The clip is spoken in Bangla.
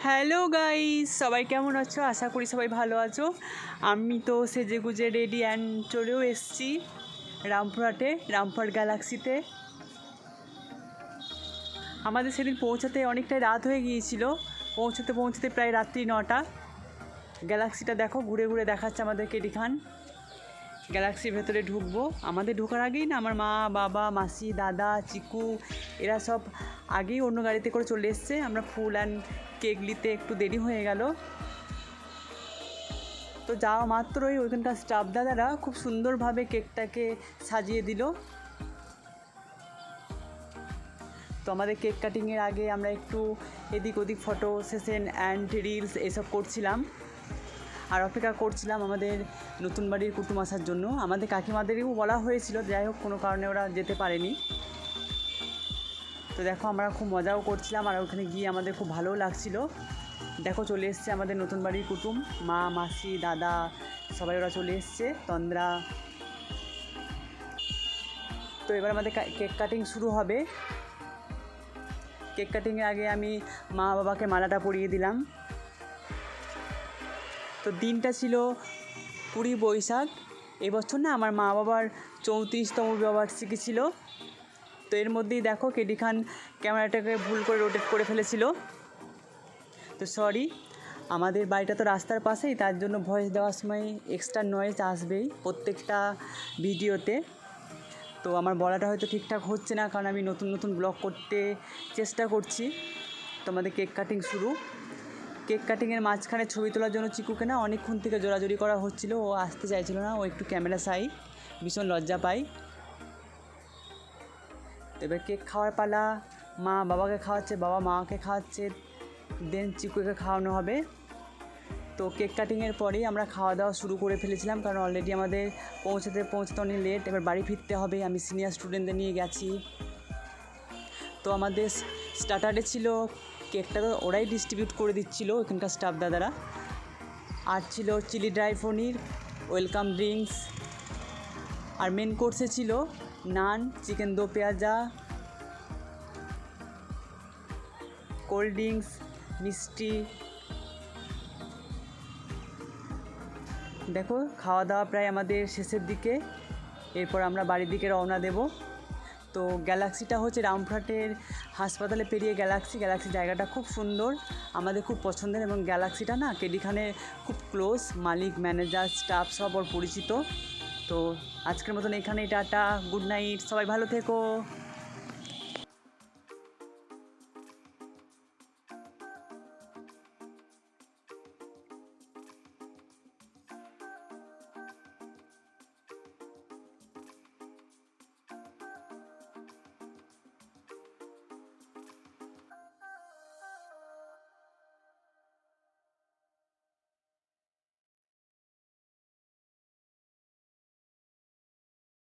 হ্যালো গাইস, সবাই কেমন আছো? আশা করি সবাই ভালো আছো। আমি তো সেজেগুজে রেডি অ্যান্ড চলেও এসেছি রামপুরহাট গ্যালাক্সিতে। আমাদের সেদিন পৌঁছাতে অনেকটাই রাত হয়ে গিয়েছিল, পৌঁছাতে প্রায় রাত্রি 9টা। গ্যালাক্সিটা দেখো, ঘুরে ঘুরে দেখাচ্ছে আমাদেরকে কেডিখান। গ্যালাক্সির ভেতরে ঢুকবো। আমাদের ঢোকার আগেই না আমার মা, বাবা, মাসি, দাদা, চিকু এরা সব আগেই অন্য গাড়িতে করে চলে এসছে। আমরা ফুল অ্যান্ড কেক নিতে একটু দেরি হয়ে গেল। তো যাওয়া মাত্রই ওইখানকার স্টাফ দাদারা খুব সুন্দরভাবে কেকটাকে সাজিয়ে দিল। তো আমাদের কেক কাটিংয়ের আগে আমরা একটু এদিক ওদিক ফটো সেশন অ্যান্ড রিলস এসব করছিলাম, আর অপেক্ষা করছিলাম আমাদের নতুন বাড়ির কুটুম আসার জন্য। আমাদের কাকিমাদেরও বলা হয়েছিল, যাই হোক কোনো কারণে ওরা যেতে পারেনি। তো দেখো আমরা খুব মজাও করছিলাম, আর ওখানে গিয়ে আমাদের খুব ভালোও লাগছিল। দেখো চলে এসছে আমাদের নতুন বাড়ির কুটুম, মা, মাসি, দাদা সবাই ওরা চলে এসছে, তন্দ্রা। তো এবার আমাদের কেক কাটিং শুরু হবে। কেক কাটিংয়ের আগে আমি মা বাবাকে মালাটা পরিয়ে দিলাম। তো দিনটা ছিল 20 বৈশাখ। এবছর না আমার মা বাবার 34তম বিবাহবার্ষিকী ছিল। তো এর মধ্যেই দেখো কেডি খান ক্যামেরাটাকে ভুল করে রোটেট করে ফেলেছিল। তো সরি, আমাদের বাড়িটা তো রাস্তার পাশেই, তার জন্য ভয়েস দেওয়ার সময় এক্সট্রা নয়েজ আসবেই প্রত্যেকটা ভিডিওতে। তো আমার বলাটা হয়তো ঠিকঠাক হচ্ছে না, কারণ আমি নতুন ব্লগ করতে চেষ্টা করছি। তো আমাদের কেক কাটিং শুরু। কেক কাটিংয়ের মাঝখানে ছবি তোলার জন্য চিকুকে না অনেকক্ষণ থেকে জোরাজোরি করা হচ্ছিল, ও আসতে চাইছিল না, ও একটু ক্যামেরা সাই, ভীষণ লজ্জা পায়। তো এবার কেক খাওয়ার পালা। মা বাবাকে খাওয়াচ্ছে, বাবা মাকে খাওয়াচ্ছে, দেন চিকুকে খাওয়ানো হবে। তো কেক কাটিংয়ের পরেই আমরা খাওয়া দাওয়া শুরু করে ফেলেছিলাম, কারণ অলরেডি আমাদের পৌঁছাতে অনেক লেট। এবার বাড়ি ফিরতে হবে। আমি সিনিয়র স্টুডেন্টদের নিয়ে গেছি। তো আমাদের স্টার্টারে ছিল কেকটা, তো ওরাই ডিস্ট্রিবিউট করে দিচ্ছিলো এখানকার স্টাফ দাদারা। আর ছিল চিলি ড্রাই পনির, ওয়েলকাম ড্রিঙ্কস, আর মেন কোর্সে ছিল নান, চিকেন দো পেঁয়াজা, কোল্ড ড্রিঙ্কস, মিষ্টি। দেখো খাওয়া দাওয়া প্রায় আমাদের শেষের দিকে। এরপর আমরা বাড়ির দিকে রওনা দেব। তো গ্যালাক্সিটা হচ্ছে রামপুরহাটের হাসপাতালে পেরিয়ে গ্যালাক্সি জায়গাটা খুব সুন্দর, আমাদের খুব পছন্দের। এবং গ্যালাক্সিটা না কেডি খানের খুব ক্লোজ, মালিক, ম্যানেজার, স্টাফ সব ওর পরিচিত। তো আজকের মতন এখানেই টাটা, গুড নাইট, সবাই ভালো থেকো।